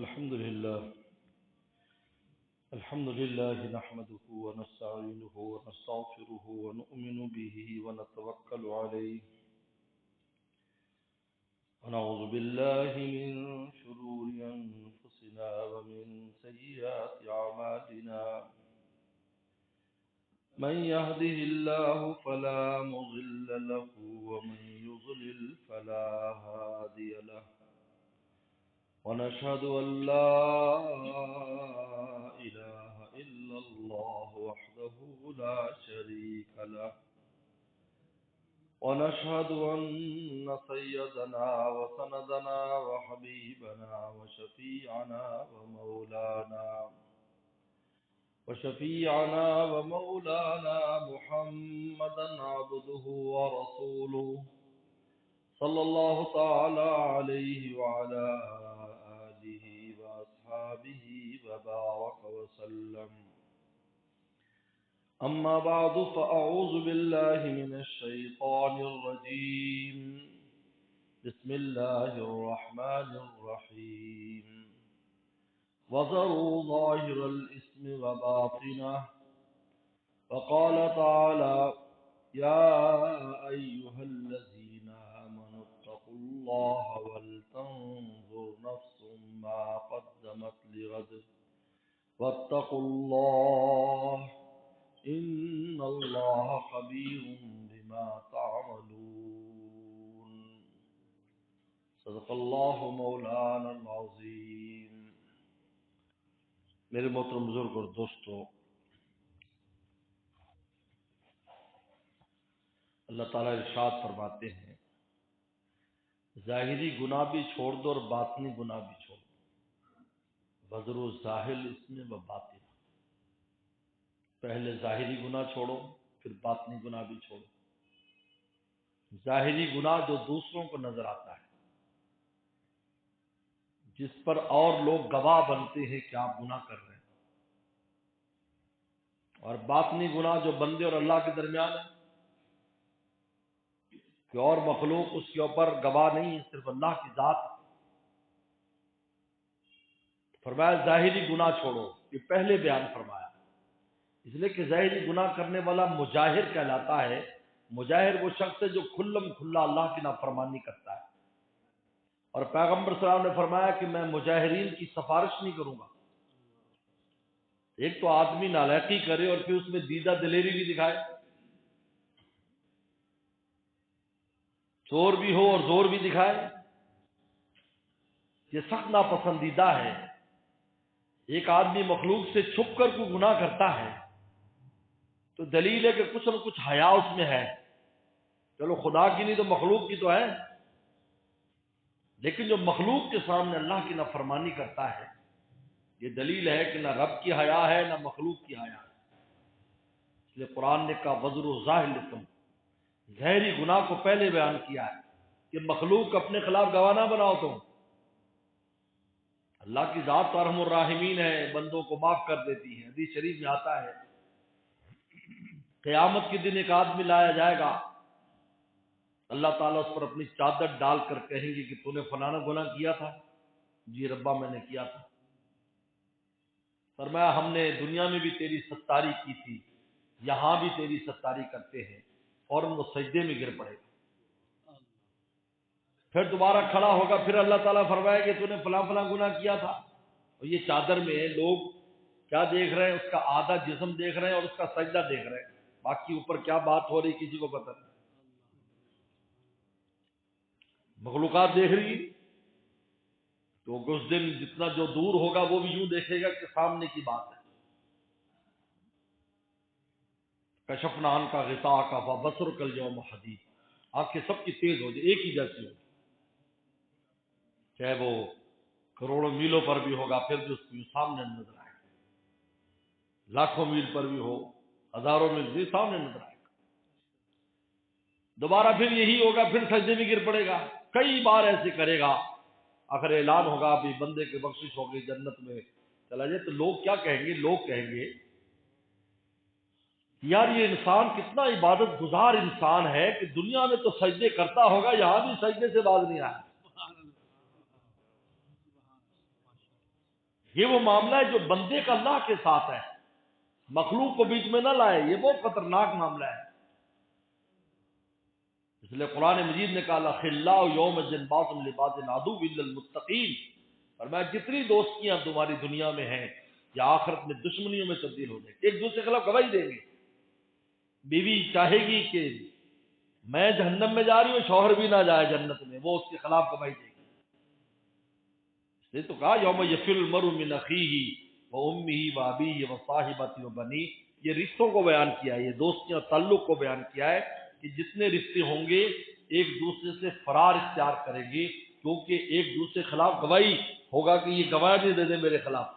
الحمد لله نحمده ونستعينه ونستغفره ونؤمن به ونتوكل عليه ونعوذ بالله من شرور أنفسنا ومن سيئات أعمالنا من يهده الله فلا مضل له ومن يضلل فلا هادي له ونشهد أن لا إله إلا الله وحده لا شريك له ونشهد أن سيدنا وسندنا وحبيبنا وشفيعنا محمدا عبده ورسوله صلى الله تعالى عليه وعلى آله وأصحابه وبارك وسلم. أما بعد فأعوذ بالله من الشيطان الرجيم. بسم الله الرحمن الرحيم. وذروا ظاهر الإثم وباطنه. وقال تعالى يا أيها الذين آمنوا اتقوا الله ولتنظر نفس ما قدمت لغد واتقوا الله إن الله خبير بما تعملون. صدق اللہ مولانا العظیم. میرے محترم بزرگ اور دوستو، اللہ تعالیٰ ارشاد فرماتے ہیں ظاہری گناہ بھی چھوڑ دو اور باطنی گناہ بھی چھوڑ دو. وزر ظاہر اسم و باطن. پہلے ظاہری گناہ چھوڑو پھر باطنی گناہ بھی چھوڑو. ظاہری گناہ جو دوسروں کو نظر آتا ہے، جس پر اور لوگ گواہ بنتے ہیں کہ آپ گناہ کر رہے ہیں. اور باطنی گناہ جو بندے اور اللہ کے درمیان ہے کہ اور مخلوق اس کے اوپر گواہ نہیں ہے، صرف اللہ کی ذات. فرمایا ظاہری گناہ چھوڑو، یہ پہلے بیان فرمایا، اس لیے کہ ظاہری گناہ کرنے والا مجاہر کہلاتا ہے. مجاہر وہ شخص ہے جو کھلم کھلا اللہ کی نافرمانی کرتا ہے. اور پیغمبر صلی اللہ علیہ وسلم نے فرمایا کہ میں مجاہرین کی سفارش نہیں کروں گا. ایک تو آدمی نالائقی کرے اور پھر اس میں دیدہ دلیری بھی دکھائے، چور بھی ہو اور زور بھی دکھائے، یہ سخت ناپسندیدہ ہے. ایک آدمی مخلوق سے چھپ کر کوئی گناہ کرتا ہے تو دلیل ہے کہ کچھ نہ کچھ حیا اس میں ہے. چلو خدا کی نہیں تو مخلوق کی تو ہے، لیکن جو مخلوق کے سامنے اللہ کی نافرمانی کرتا ہے یہ دلیل ہے کہ نہ رب کی حیا ہے نہ مخلوق کی حیا ہے. اس لیے قرآن نے کہا وزر ظاہر الاسم، ظاہری گناہ کو پہلے بیان کیا ہے کہ مخلوق اپنے خلاف گواہ نہ بناؤ. تم اللہ کی ذات تو ارحم الراحمین ہے، بندوں کو معاف کر دیتی ہے. حدیث شریف میں آتا ہے قیامت کے دن ایک آدمی لایا جائے گا، اللہ تعالیٰ اس پر اپنی چادر ڈال کر کہیں گے کہ تو نے فلانا گناہ کیا تھا. جی ربا میں نے کیا تھا. فرمایا ہم نے دنیا میں بھی تیری ستاری کی تھی، یہاں بھی تیری ستاری کرتے ہیں. فوراً وہ سجدے میں گر پڑے گا. پھر دوبارہ کھڑا ہوگا، پھر اللہ تعالیٰ فرمائے کہ تو نے فلاں فلاں گناہ کیا تھا. اور یہ چادر میں لوگ کیا دیکھ رہے ہیں؟ اس کا آدھا جسم دیکھ رہے ہیں اور اس کا سجدہ دیکھ رہے ہیں، باقی اوپر کیا بات ہو رہی کسی کو پتہ نہیں. مخلوقات دیکھ رہی تو اس دن جتنا جو دور ہوگا وہ بھی یوں دیکھے گا کہ سامنے کی بات ہے. کشفنا عنک غطاءک فبصرک الیوم حدید. آنکھیں سب کی تیز ہو جائے، ایک ہی جیسی ہو، چاہے وہ کروڑوں میلوں پر بھی ہوگا پھر بھی اس کو سامنے نظر آئے گا. لاکھوں میل پر بھی ہو، ہزاروں میل بھی سامنے نظر آئے گا. دوبارہ پھر یہی ہوگا، پھر سجدے میں گر پڑے گا. کئی بار ایسے کرے گا. آخر اعلان ہوگا ابھی بندے کی بخشش ہو گئی، جنت میں چلا جائے. تو لوگ کیا کہیں گے؟ لوگ کہیں گے یار یہ انسان کتنا عبادت گزار انسان ہے کہ دنیا میں تو سجدے کرتا ہوگا، یہاں بھی سجدے سے باز نہیں آیا. یہ وہ معاملہ ہے جو بندے کا اللہ کے ساتھ ہے، مخلوق کو بیچ میں نہ لائے، یہ بہت خطرناک معاملہ ہے۔ اس لیے قرآن مجید نے کہا الاخلاء یومئذ بعضهم لبعض عدو الا المتقین، فرمایا جتنی دوستیاں تمہاری دنیا میں ہیں یا آخرت میں دشمنیوں میں تبدیل ہو جائیں گے، ایک دوسرے کے خلاف گواہی دیں گے۔ بیوی چاہے گی کہ میں جہنم میں جا رہی ہوں، شوہر بھی نہ جائے جنت میں، وہ اس کے خلاف گواہی دے گی۔ اس لیے تو کہا یوم یفر المرء من اخیہ وامہ وابیہ وصاحبتہ وبنیہ، یہ رشتوں کو بیان کیا ہے، یہ دوستیاں تعلق کو بیان کیا ہے کہ جتنے رشتے ہوں گے ایک دوسرے سے فرار اختیار کریں گے، کیونکہ ایک دوسرے کے خلاف گواہی ہوگا کہ یہ گواہ نہیں دے دیں میرے خلاف،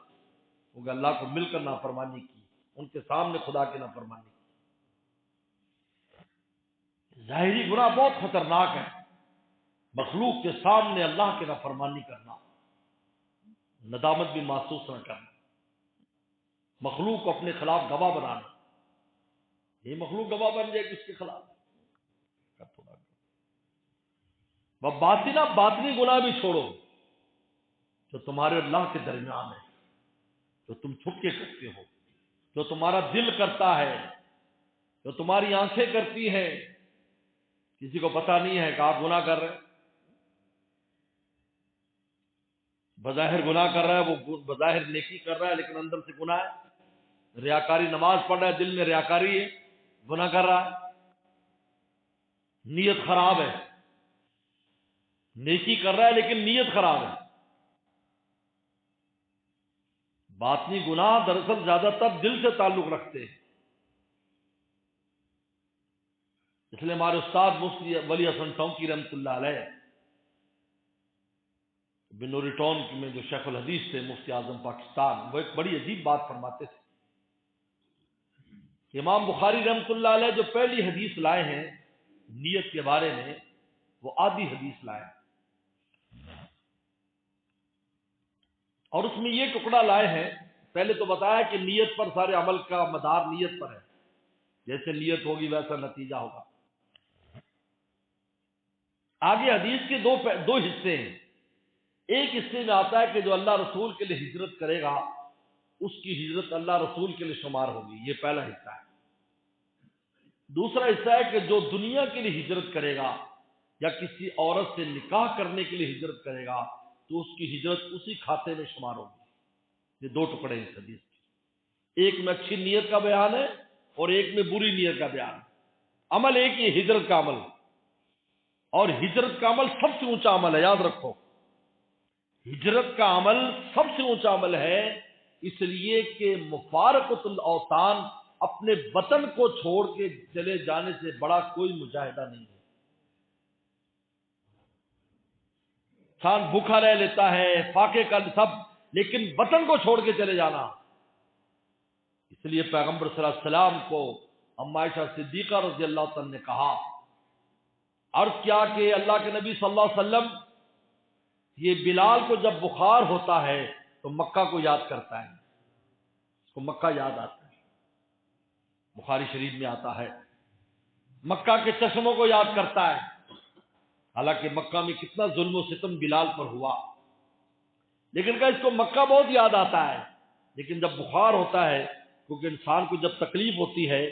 کیونکہ اللہ کو مل کر نافرمانی کی، ان کے سامنے خدا کی نافرمانی کی۔ ظاہری گناہ بہت خطرناک ہے، مخلوق کے سامنے اللہ کی نافرمانی کرنا، ندامت بھی محسوس نہ کرنا، مخلوق کو اپنے خلاف گواہ بنانا، یہ مخلوق گواہ بن جائے گی اس کے خلاف۔ باطنی گناہ بھی چھوڑو جو تمہارے اللہ کے درمیان ہے، جو تم چھپ کے کرتے ہو، جو تمہارا دل کرتا ہے، جو تمہاری آنکھیں کرتی ہیں، کسی کو پتہ نہیں ہے کہ آپ گناہ کر رہے ہیں، بظاہر گناہ کر رہا ہے، وہ بظاہر نیکی کر رہا ہے لیکن اندر سے گناہ ہے، ریاکاری نماز پڑھ رہا ہے دل میں ریاکاری ہے، گناہ کر رہا ہے، نیت خراب ہے، نیکی کر رہا ہے لیکن نیت خراب ہے۔ باطنی گناہ دراصل زیادہ تر دل سے تعلق رکھتے ہیں، اس لیے ہمارے استاد مفتی ولی حسن ٹونکی رحمۃ اللہ علیہ بنوری ٹون میں جو شیخ الحدیث تھے مفتی اعظم پاکستان، وہ ایک بڑی عجیب بات فرماتے تھے کہ امام بخاری رحمۃ اللہ علیہ جو پہلی حدیث لائے ہیں نیت کے بارے میں، وہ آدھی حدیث لائے اور اس میں یہ ٹکڑا لائے ہیں، پہلے تو بتایا کہ نیت پر سارے عمل کا مدار نیت پر ہے، جیسے نیت ہوگی ویسا نتیجہ ہوگا۔ آگے حدیث کے دو حصے ہیں، ایک حصے میں آتا ہے کہ جو اللہ رسول کے لیے ہجرت کرے گا اس کی ہجرت اللہ رسول کے لیے شمار ہوگی، یہ پہلا حصہ ہے۔ دوسرا حصہ ہے کہ جو دنیا کے لیے ہجرت کرے گا یا کسی عورت سے نکاح کرنے کے لیے ہجرت کرے گا تو اس کی ہجرت اسی کھاتے میں شمار ہوگی۔ یہ دو ٹکڑے ہیں اس حدیث کے، ایک میں اچھی نیت کا بیان ہے اور ایک میں بری نیت کا بیان ہے۔ عمل ایک ہی ہجرت کا عمل، اور ہجرت کا عمل سب سے اونچا عمل ہے، یاد رکھو ہجرت کا عمل سب سے اونچا عمل ہے، اس لیے کہ مفارقۃ الاوطان، اپنے وطن کو چھوڑ کے چلے جانے سے بڑا کوئی مجاہدہ نہیں ہے۔ انسان بھوکا رہ لیتا ہے، فاقے کا سب، لیکن وطن کو چھوڑ کے چلے جانا، اس لیے پیغمبر صلی اللہ علیہ وسلم کو اما عائشہ صدیقہ رضی اللہ عنہ نے کہا، عرض کیا کہ اللہ کے نبی صلی اللہ علیہ وسلم یہ بلال کو جب بخار ہوتا ہے تو مکہ کو یاد کرتا ہے، اس کو مکہ یاد آتا ہے، بخاری شریف میں آتا ہے مکہ کے چشموں کو یاد کرتا ہے، حالانکہ مکہ میں کتنا ظلم و ستم بلال پر ہوا، لیکن کہ اس کو مکہ بہت یاد آتا ہے، لیکن جب بخار ہوتا ہے، کیونکہ انسان کو جب تکلیف ہوتی ہے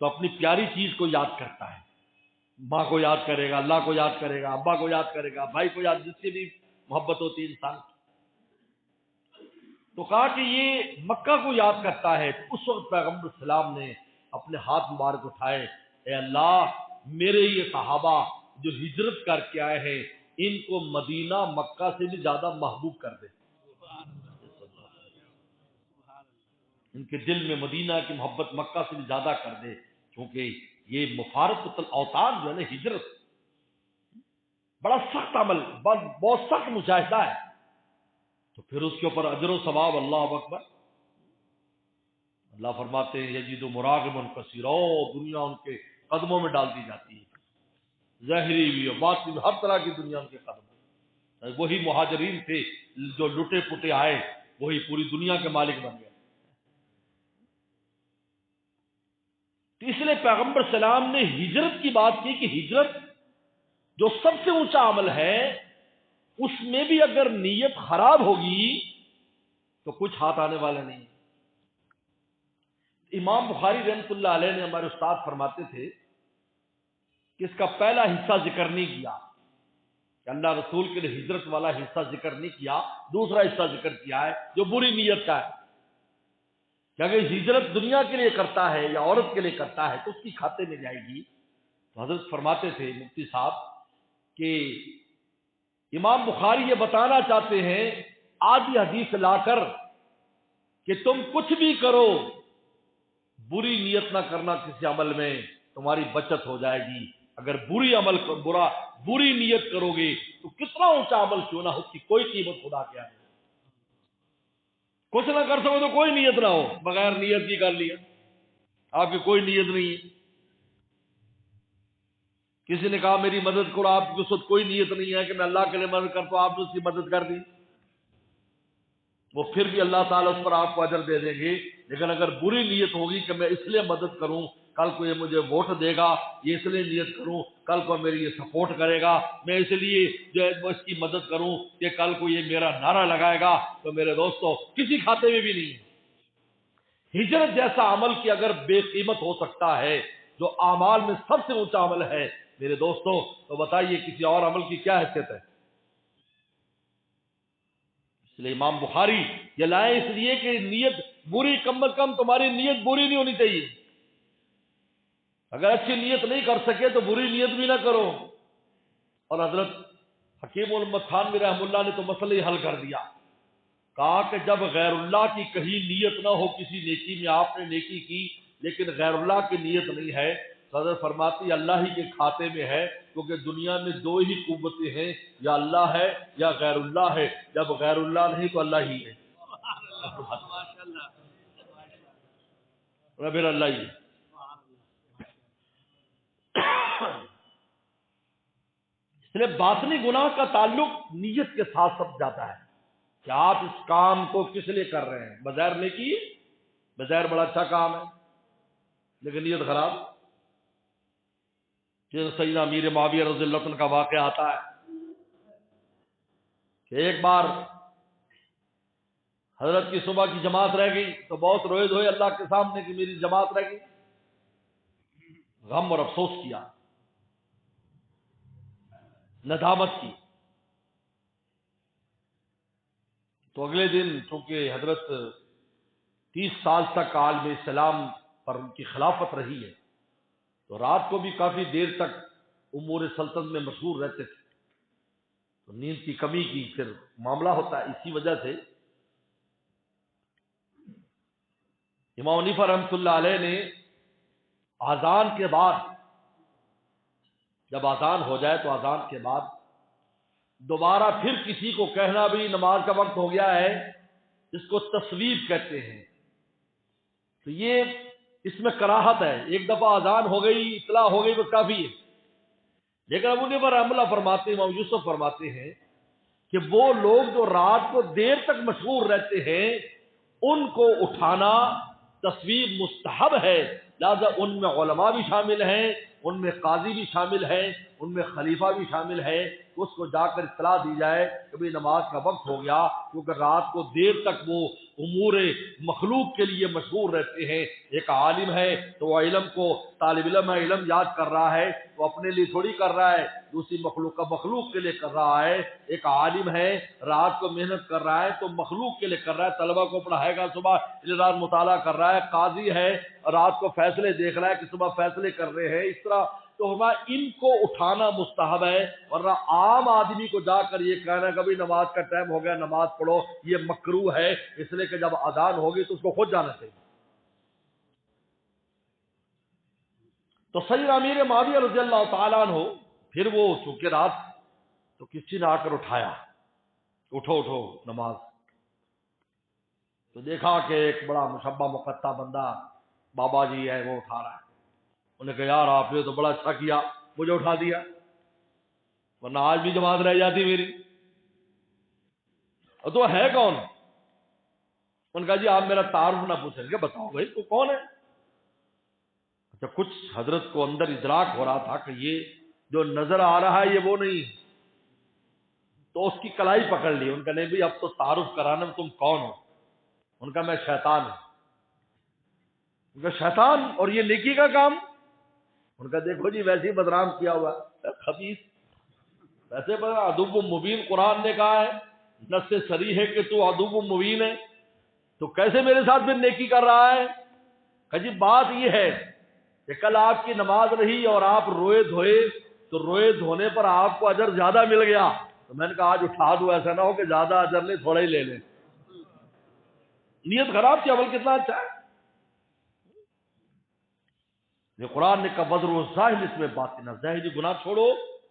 تو اپنی پیاری چیز کو یاد کرتا ہے، ماں کو یاد کرے گا، اللہ کو یاد کرے گا، ابا کو یاد کرے گا، بھائی کو یاد، جس سے بھی محبت ہوتی ہے انسان کی۔ تو کہا کہ یہ مکہ کو یاد کرتا ہے، تو اس وقت پیغمبر السلام نے اپنے ہاتھ مبارک اٹھائے، اے اللہ میرے یہ صحابہ جو ہجرت کر کے آئے ہیں ان کو مدینہ مکہ سے بھی زیادہ محبوب کر دے، ان کے دل میں مدینہ کی محبت مکہ سے بھی زیادہ کر دے، کیونکہ یہ مفارقۃ الاوطان جو ہے نا، ہجرت بڑا سخت عمل، بہت سخت مجاہدہ ہے، تو پھر اس کے اوپر اجر و ثواب، اللہ اکبر۔ اللہ فرماتے ہیں یجد مراغما کثیرا، دنیا ان کے قدموں میں ڈال دی جاتی ہے، ظاہری بھی اور باطنی بھی، ہر طرح کی دنیا ان کے قدموں میں۔ وہی مہاجرین تھے جو لٹے پٹے آئے، وہی پوری دنیا کے مالک بن گئے۔ تو اس لیے پیغمبر سلام نے ہجرت کی بات کی کہ ہجرت جو سب سے اونچا عمل ہے، اس میں بھی اگر نیت خراب ہوگی تو تو کچھ ہاتھ آنے والا نہیں. امام بخاری رحمۃ اللہ علیہ نے ہمارے استاد فرماتے تھے کہ اس کا پہلا حصہ ذکر نہیں کیا کہ اللہ رسول کے لیے ہجرت والا حصہ ذکر نہیں کیا. دوسرا حصہ ذکر کیا ہے جو بری نیت کا ہے کہ اگر ہجرت دنیا کے لیے کرتا ہے یا عورت کے لیے کرتا ہے تو اس کی کھاتے میں جائے گی. تو حضرت فرماتے تھے مفتی صاحب کہ امام بخاری یہ بتانا چاہتے ہیں آدھی حدیث لا کر کہ تم کچھ بھی کرو بری نیت نہ کرنا کسی عمل میں، تمہاری بچت ہو جائے گی. اگر بری نیت کرو گے تو کتنا اونچا عمل کیوں نہ ہو، اس کی کوئی قیمت خدا کے آگے. کچھ نہ کر سکو تو کوئی نیت نہ ہو، بغیر نیت کی کر لیا، آپ کی کوئی نیت نہیں ہے. کسی نے کہا میری مدد کرو، آپ کی اس وقت کوئی نیت نہیں ہے کہ میں اللہ کے لیے مدد کرتا ہوں، آپ نے اس کی مدد کر دی، وہ پھر بھی اللہ تعالیٰ اس پر آپ کو اجر دے دیں گے. لیکن اگر بری نیت ہوگی کہ میں اس لیے مدد کروں کل کو یہ مجھے ووٹ دے گا، یہ اس لیے نیت کروں کل کو میری یہ سپورٹ کرے گا، میں اس لیے جو ہے اس کی مدد کروں کہ کل کو یہ میرا نعرہ لگائے گا، تو میرے دوستو کسی کھاتے میں بھی نہیں ہے. ہجرت جیسا عمل کی اگر بے قیمت ہو سکتا ہے جو اعمال میں سب سے اونچا عمل ہے میرے دوستو، تو بتائیے کسی اور عمل کی کیا حیثیت ہے. اس لیے امام بخاری یہ لائے اس لیے کہ نیت بری، کم از کم تمہاری نیت بری نہیں ہونی چاہیے. اگر اچھی نیت نہیں کر سکے تو بری نیت بھی نہ کرو. اور حضرت حکیم الامت تھانوی رحمہ اللہ نے تو مسئلہ ہی حل کر دیا. کہا کہ جب غیر اللہ کی کہیں نیت نہ ہو کسی نیکی میں، آپ نے نیکی کی لیکن غیر اللہ کی نیت نہیں ہے، تو حضرت فرماتی اللہ ہی کے کھاتے میں ہے، کیونکہ دنیا میں دو ہی قوتیں ہیں، یا اللہ ہے یا غیر اللہ ہے. جب غیر اللہ نہیں تو اللہ ہی ہے، پھر اللہ ہی ہے. اس لیے باطنی گناہ کا تعلق نیت کے ساتھ سب جاتا ہے کہ آپ اس کام کو کس لیے کر رہے ہیں. بظاہر نیکی، بظاہر بڑا اچھا کام ہے لیکن نیت خراب. جیسے سیدنا امیر معاویہ رضی اللہ عنہ کا واقعہ آتا ہے کہ ایک بار حضرت کی صبح کی جماعت رہ گئی تو بہت روئے دھوئے اللہ کے سامنے کہ میری جماعت رہ گئی، غم اور افسوس کیا، ندامت کی. تو اگلے دن چونکہ حضرت 30 سال تک عالم اسلام پر ان کی خلافت رہی ہے تو رات کو بھی کافی دیر تک امور سلطنت میں مشغول رہتے تھے، تو نیند کی کمی کی پھر معاملہ ہوتا ہے. اسی وجہ سے امام حنیفہ رحمۃ اللہ علیہ نے اذان کے بعد، جب اذان ہو جائے تو اذان کے بعد دوبارہ پھر کسی کو کہنا بھی نماز کا وقت ہو گیا ہے، اس کو تصویب کہتے ہیں. تو یہ اس میں کراہت ہے. ایک دفعہ اذان ہو گئی، اطلاع ہو گئی، بس کافی ہے. لیکن ابو حنیفہ رحمہ اللہ فرماتے ہیں، امام یوسف فرماتے ہیں کہ وہ لوگ جو رات کو دیر تک مشغول رہتے ہیں ان کو اٹھانا تصویب مستحب ہے. لہذا ان میں علماء بھی شامل ہیں، ان میں قاضی بھی شامل ہے، ان میں خلیفہ بھی شامل ہے. اس کو جا کر اطلاع دی جائے کہ بھئی نماز کا وقت ہو گیا، کیونکہ رات کو دیر تک وہ امور مخلوق کے لیے مشغول رہتے ہیں. ایک عالم ہے تو وہ علم کو، طالب علم ہے علم یاد کر رہا ہے، وہ اپنے لیے تھوڑی کر رہا ہے، دوسری مخلوق کے لیے کر رہا ہے. ایک عالم ہے رات کو محنت کر رہا ہے تو مخلوق کے لیے کر رہا ہے، طلبہ کو پڑھائے گا، صبح رات مطالعہ کر رہا ہے. قاضی ہے رات کو فیصلے دیکھ رہا ہے کہ صبح فیصلے کر رہے ہیں. اس طرح تو ان کو اٹھانا مستحب ہے، ورنہ عام آدمی کو جا کر یہ کہنا کہ بھائی نماز کا ٹائم ہو گیا نماز پڑھو، یہ مکروہ ہے. اس لیے کہ جب اذان ہوگی تو اس کو خود جانا چاہیے. تو سیدنا امیر معاویہ رضی اللہ تعالیٰ عنہ پھر وہ چونکہ رات تو کسی نے آ کر اٹھایا، اٹھو اٹھو نماز. تو دیکھا کہ ایک بڑا مشبہ مقطع بندہ بابا جی ہے وہ اٹھا رہا ہے. انہوں نے کہا یار آپ نے تو بڑا اچھا کیا مجھے اٹھا دیا، ورنہ آج بھی جماعت رہ جاتی میری. اور تو ہے کون؟ ان کا جی آپ میرا تعارف نہ پوچھیں گے، بتاؤ بھائی تو کون ہے. اچھا کچھ حضرت کو اندر ادراک ہو رہا تھا کہ یہ جو نظر آ رہا ہے یہ وہ نہیں، تو اس کی کلائی پکڑ لی. ان کا نہیں بھائی اب تو تعارف کرانا تم کون ہو. ان کا میں شیطان ہوں. ان کا شیطان اور یہ نیکی کا کام. ان کا دیکھو جی ویسے ہی بدنام کیا ہوا خبیث. ویسے عدو مبین قرآن نے کہا ہے، نص صریح ہے کہ تو عدو مبین ہے، تو کیسے میرے ساتھ پھر نیکی کر رہا ہے؟ کہ جی بات یہ ہے کہ کل آپ کی نماز رہی اور آپ روئے دھوئے، تو روئے دھونے پر آپ کو اجر زیادہ مل گیا، تو میں نے کہا آج اٹھا دو، ایسا نہ ہو کہ زیادہ اجر لے تھوڑا ہی لے لیں. نیت خراب تھی، عمل کتنا اچھا ہے. یہ قرآن نے کہا وزر الظاہر اس میں باطنہ، ظاہری گناہ چھوڑو،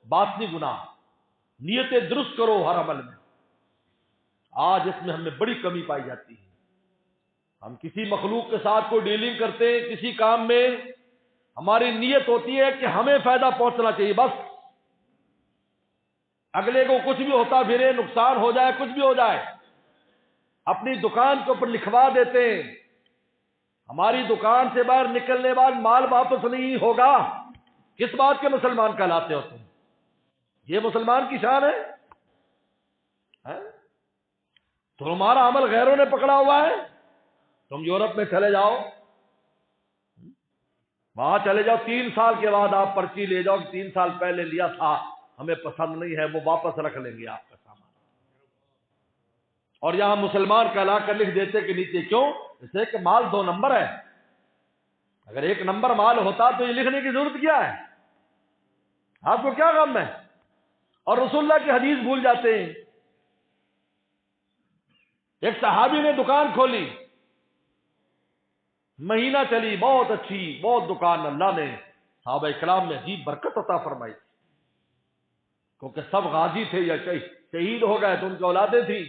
باطنی گناہ نیتیں درست کرو ہر عمل میں. آج اس میں ہمیں بڑی کمی پائی جاتی ہے. ہم کسی مخلوق کے ساتھ کوئی ڈیلنگ کرتے ہیں کسی کام میں، ہماری نیت ہوتی ہے کہ ہمیں فائدہ پہنچنا چاہیے بس. اگلے کو کچھ بھی ہوتا پھرے، نقصان ہو جائے، کچھ بھی ہو جائے. اپنی دکان کے اوپر لکھوا دیتے ہیں ہماری دکان سے باہر نکلنے بعد مال واپس نہیں ہوگا. کس بات کے مسلمان کہلاتے ہو تم؟ یہ مسلمان کی شان ہے؟ تمہارا عمل غیروں نے پکڑا ہوا ہے. تم یورپ میں چلے جاؤ، وہاں چلے جاؤ، 3 سال کے بعد آپ پرچی لے جاؤ کہ 3 سال پہلے لیا تھا، ہمیں پسند نہیں ہے، وہ واپس رکھ لیں گے آپ کا سامان. اور یہاں مسلمان کہلا کر لکھ دیتے کہ نیچے کیوں؟ اس لیے کہ مال 2 نمبر ہے. اگر 1 نمبر مال ہوتا تو یہ لکھنے کی ضرورت کیا ہے؟ آپ کو کیا غم ہے؟ اور رسول اللہ کی حدیث بھول جاتے ہیں. ایک صحابی نے دکان کھولی، مہینہ چلی، بہت اچھی، بہت دکان. اللہ نے صحابہ اکرام میں عجیب برکت عطا فرمائی، کیونکہ سب غازی تھے یا شہید ہو گئے تو ان کی اولادیں تھیں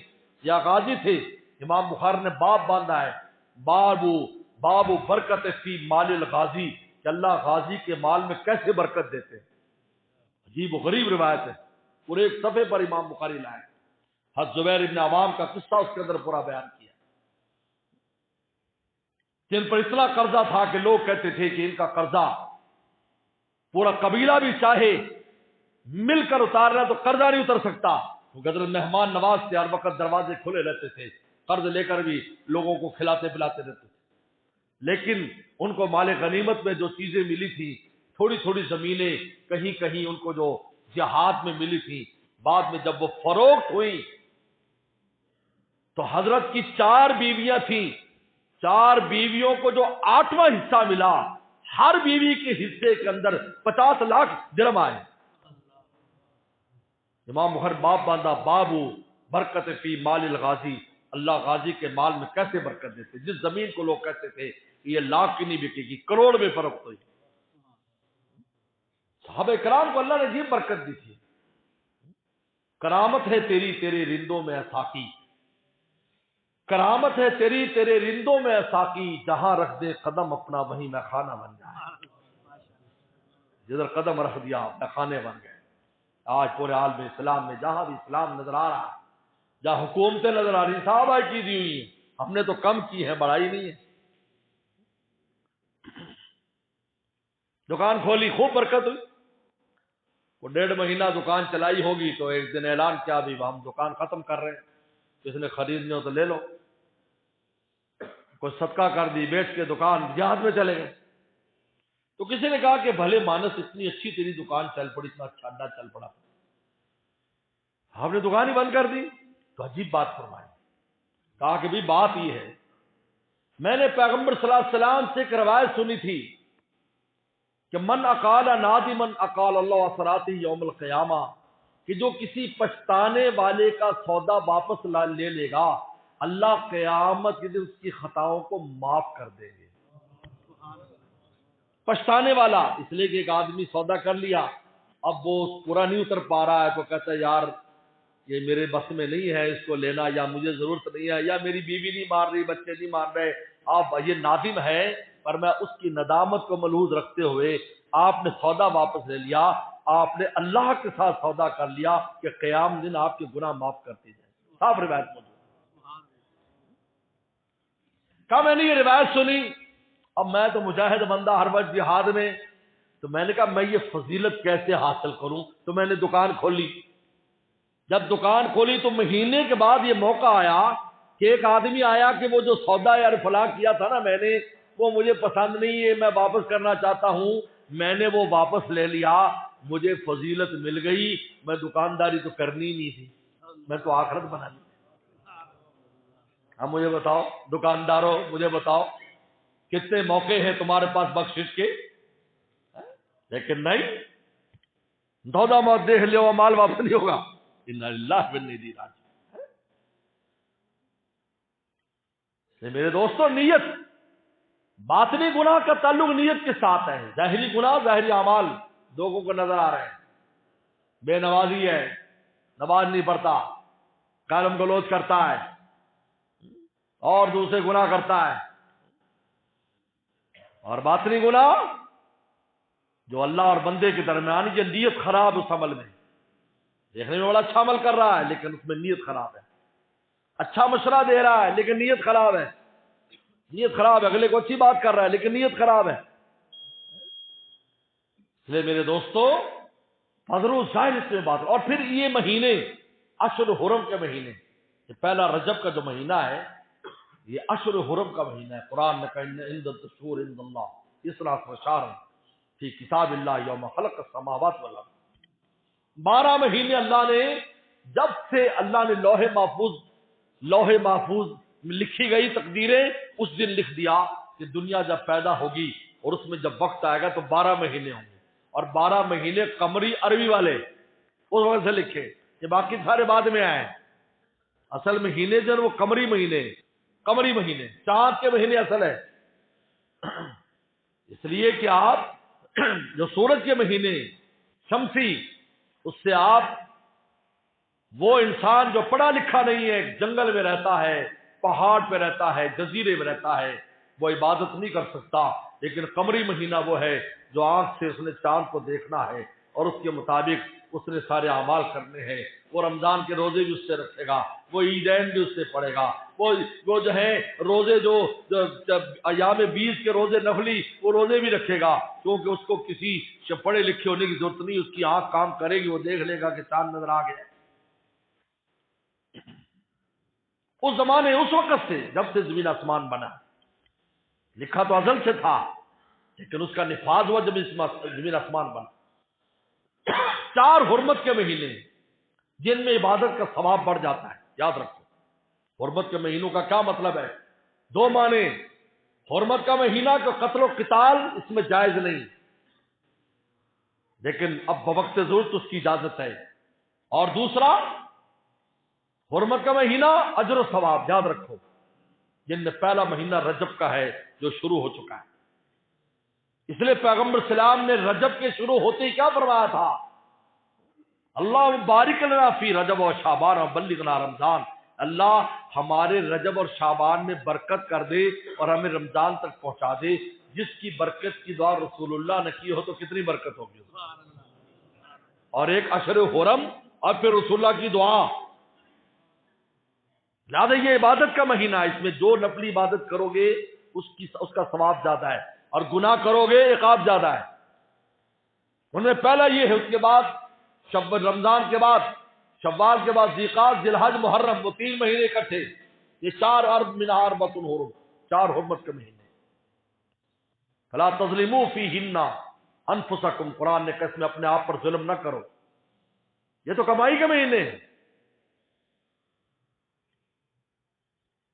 یا غازی تھے. امام بخاری نے باب باندھا ہے، بابو برکت فی مال الغازی، کہ اللہ غازی کے مال میں کیسے برکت دیتے ہیں. عجیب و غریب روایت ہے، پورے ایک صفحے پر امام بخاری لائے. حضرت زبیر ابن عوام کا قصہ اس کے اندر پورا بیان کیا، جن پر اتنا قرضہ تھا کہ لوگ کہتے تھے کہ ان کا قرضہ پورا قبیلہ بھی چاہے مل کر اتارنا تو قرضہ نہیں اتر سکتا. وہ قدر مہمان نواز تھے، ہر وقت دروازے کھلے رہتے تھے، قرض لے کر بھی لوگوں کو کھلاتے پلاتے رہتے تھے. لیکن ان کو مال غنیمت میں جو چیزیں ملی تھی، تھوڑی تھوڑی زمینیں کہیں کہیں ان کو جو جہاد میں ملی تھی، بعد میں جب وہ فروخت ہوئی تو حضرت کی 4 بیویاں تھیں. 4 بیویوں کو جو 8واں حصہ ملا، ہر بیوی کے حصے کے اندر 50 لاکھ درہم آئے. امام بخاری باب باندھا، بابو برکت فی مال الغازی، اللہ غازی کے مال میں کیسے برکت دیتے. جس زمین کو لوگ کہتے تھے کہ یہ لاکھ کی نہیں بکے گی، کروڑ میں فروخت ہوئی. صحابہ کرام کو اللہ نے عجیب برکت دی تھی. کرامت ہے تیری تیرے رندوں میں ساقی، کرامت ہے تیری تیرے رندوں میں ساقی، جہاں رکھ دے قدم اپنا وہیں میں خانہ بن جائے. جدھر قدم رکھ دیا میں خانے بن گئے. آج پورے عالم اسلام میں جہاں بھی اسلام نظر آ رہا ہے، جہاں حکومتیں نظر آ رہی، صحابہ کی دی ہوئی ہیں، ہم نے تو کم کی ہے، بڑھائی نہیں ہے. دکان کھولی، خوب برکت ہوئی. وہ 1.5 مہینہ دکان چلائی ہوگی تو ایک دن اعلان کیا بھی ہم دکان ختم کر رہے ہیں، کس نے خریدنے ہو تو لے لو. کوئی صدقہ کر دی، بیچ کے دکان جہاد میں چلے گئے. تو کسی نے کہا کہ بھلے مانس، اتنی اچھی تیری دکان چل پڑی، اتنا اچھا اڈا چل پڑا، آپ نے دکان ہی بند کر دی. تو عجیب بات فرمائی، کہا کہ بھی بات یہ ہے، میں نے پیغمبر صلی اللہ علیہ وسلم سے ایک روایت سنی تھی کہ من اقال نادمن اقال اللہ اثراتی یوم القیامہ، کہ جو کسی پچھتانے والے کا سودا واپس لے لے گا، اللہ قیامت کے دن اس کی خطاؤں کو معاف کر دیں گے. پچھتانے والا اس لیے کہ ایک آدمی سودا کر لیا، اب وہ پورا نہیں اتر پا رہا ہے تو کہتا ہے یار یہ میرے بس میں نہیں ہے اس کو لینا، یا مجھے ضرورت نہیں ہے، یا میری بیوی نہیں مار رہی، بچے نہیں مار رہے. آپ یہ نادم ہے، پر میں اس کی ندامت کو ملحوظ رکھتے ہوئے آپ نے سودا واپس لے لیا، آپ نے اللہ کے ساتھ سودا کر لیا کہ قیام دن آپ کے گناہ معاف کرتے جائیں. صاف روایت موجود. کہا میں نے یہ روایت سنی، اب میں تو مجاہد بندہ ہر وقت جہاد میں، تو میں نے کہا میں یہ فضیلت کیسے حاصل کروں. تو میں نے دکان کھولی. جب دکان کھولی تو مہینے کے بعد یہ موقع آیا کہ ایک آدمی آیا کہ وہ جو سودا یار فلاں کیا تھا نا میں نے، وہ مجھے پسند نہیں ہے، میں واپس کرنا چاہتا ہوں، میں نے وہ واپس لے لیا، مجھے فضیلت مل گئی، میں دکانداری تو کرنی نہیں تھی، میں تو آخرت بنا لی۔ اب مجھے بتاؤ دکانداروں، مجھے بتاؤ کتنے موقع ہیں تمہارے پاس بخشش کے، لیکن نہیں، سودا موت دیکھ لو، مال واپس نہیں ہوگا، انا للہ و انا الیہ راجعون۔ میرے دوستو، نیت، باطنی گناہ کا تعلق نیت کے ساتھ ہے۔ ظاہری گناہ، ظاہری اعمال لوگوں کو نظر آ رہے ہیں، بے نمازی ہے، نماز نہیں پڑھتا، گالم گلوچ کرتا ہے اور دوسرے گناہ کرتا ہے، اور باطنی گناہ جو اللہ اور بندے کے درمیان یہ نیت خراب، اس عمل میں دیکھنے میں بڑا اچھا عمل کر رہا ہے لیکن اس میں نیت خراب ہے، اچھا مشورہ دے رہا ہے لیکن نیت خراب ہے، نیت خراب ہے، اگلے کو اچھی بات کر رہا ہے لیکن نیت خراب ہے۔ اس لیے میرے دوستو فضل و ظاہر اس میں بات، اور پھر یہ مہینے اشہر حرم کے مہینے، یہ پہلا رجب کا جو مہینہ ہے یہ اشہر حرم کا مہینہ ہے۔ قرآن نے کہا ان عدۃ الشہور عند اللہ 12 شہر فی کتاب اللہ یوم خلق السماوات والارض، 12 مہینے اللہ نے، جب سے اللہ نے لوح محفوظ میں لکھی گئی تقدیریں، اس دن لکھ دیا کہ دنیا جب پیدا ہوگی اور اس میں جب وقت آئے گا تو 12 مہینے ہوں گے، اور 12 مہینے قمری عربی والے اس وقت سے لکھے، یہ باقی سارے بعد میں آئے، اصل مہینے جو ہے وہ قمری مہینے چاند کے مہینے اصل ہے، اس لیے کہ آپ جو سورج کے مہینے شمسی، اس سے آپ، وہ انسان جو پڑھا لکھا نہیں ہے، جنگل میں رہتا ہے، پہاڑ پہ رہتا ہے، جزیرے میں رہتا ہے، وہ عبادت نہیں کر سکتا، لیکن قمری مہینہ وہ ہے جو آنکھ سے اس نے چاند کو دیکھنا ہے اور اس کے مطابق اس نے سارے اعمال کرنے ہیں، وہ رمضان کے روزے بھی اس سے رکھے گا، وہ عیدین بھی اس سے پڑھے گا، وہ جو ہے روزے جو ایام 20 کے روزے نفلی، وہ روزے بھی رکھے گا، کیونکہ اس کو کسی پڑھے لکھے ہونے کی ضرورت نہیں، اس کی آنکھ کام کرے گی، وہ دیکھ لے گا کہ چاند نظر آ گیا۔ اس زمانے، اس وقت سے، جب سے زمین آسمان بنا، لکھا تو ازل سے تھا لیکن اس کا نفاذ ہوا جب زمین آسمان بنا۔ 4 حرمت کے مہینے جن میں عبادت کا ثواب بڑھ جاتا ہے، یاد رکھو حرمت کے مہینوں کا کیا مطلب ہے، 2 معنی، حرمت کا مہینہ کو قتل و قتال اس میں جائز نہیں، لیکن اب بوقت ضرورت اس کی اجازت ہے، اور دوسرا حرمت کا مہینہ اجر و ثواب، یاد رکھو، جن میں پہلا مہینہ رجب کا ہے جو شروع ہو چکا ہے، اس لیے پیغمبر السلام نے رجب کے شروع ہوتے ہی کیا فرمایا تھا، اللہ بارک لنا فی رجب و شعبان و بلغنا رمضان، اللہ ہمارے رجب اور شعبان میں برکت کر دے اور ہمیں رمضان تک پہنچا دے۔ جس کی برکت کی دعا رسول اللہ نے کی ہو تو کتنی برکت ہوگی، اور ایک اشہر حرم اور پھر رسول اللہ کی دعا، لہٰذا یہ عبادت کا مہینہ ہے، اس میں جو نفلی عبادت کرو گے اس کا ثواب زیادہ ہے، اور گناہ کرو گے عقاب زیادہ ہے۔ ان میں پہلا یہ ہے، اس کے بعد رمضان کے بعد شوال کے بعد ذیقعد، ذی الحج، محرم، وہ 3 مہینے اکٹھے، یہ 4 ارب من اربۃ حرم، 4 حرمت کے مہینے۔ فلا تظلموا فیہن انفسکم، قرآن نے کہا اس میں اپنے آپ پر ظلم نہ کرو، یہ تو کمائی کے مہینے ہیں۔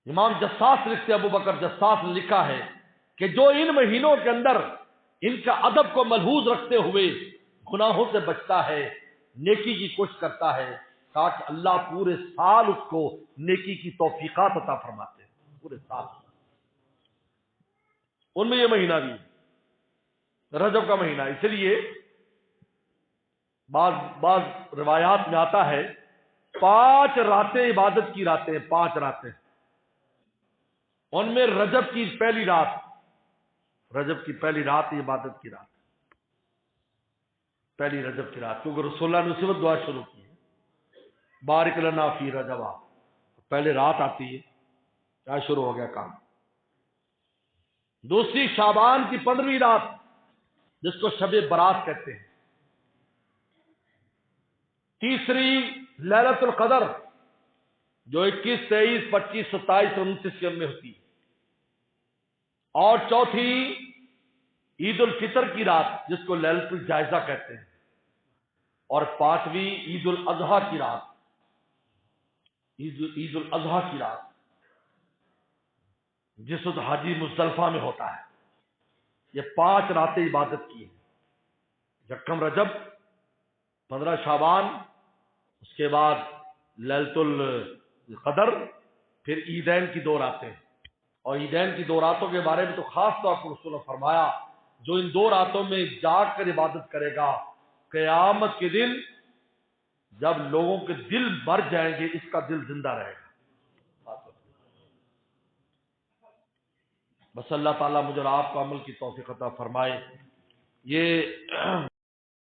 امام جساس لکھتے، ابو بکر جساس نے لکھا ہے کہ جو ان مہینوں کے اندر ان کا ادب کو ملحوظ رکھتے ہوئے گناہوں سے بچتا ہے، نیکی کی کوشش کرتا ہے، تاکہ اللہ پورے سال اس کو نیکی کی توفیقات عطا فرماتے ہیں، پورے سال۔ ان میں یہ مہینہ بھی رجب کا مہینہ، اس لیے بعض روایات میں آتا ہے 5 راتیں عبادت کی راتیں، 5 راتیں، ان میں رجب کی پہلی رات عبادت کی رات، پہلی رجب کی رات، کیونکہ رسول اللہ نے اسی وقت دعا شروع کی ہے، بارک لنا فی رجب، پہلے رات آتی ہے، کیا شروع ہو گیا کام۔ دوسری شعبان کی 15ویں رات، جس کو شب برات کہتے ہیں۔ تیسری لیلۃ القدر، جو 21، 23، 25، 27 اور 29 کے میں ہوتی ہے، اور چوتھی عید الفطر کی رات جس کو لیلۃ الجائزہ کہتے ہیں، اور پانچویں عید الاضحیٰ کی رات، عید الاضحیٰ کی رات جس وقت حاجی مزدلفہ میں ہوتا ہے۔ یہ 5 راتیں عبادت کی ہیں، یکم رجب، 15 شعبان، اس کے بعد لیلۃ القدر، پھر عیدین کی 2 راتیں۔ اور عیدین کی 2 راتوں کے بارے میں تو خاص طور پر رسول نے فرمایا جو ان 2 راتوں میں جاگ کر عبادت کرے گا، قیامت کے دن جب لوگوں کے دل مر جائیں گے اس کا دل زندہ رہے گا۔ بس اللہ تعالیٰ مجھے اور آپ کو عمل کی توفیق عطا فرمائے۔ یہ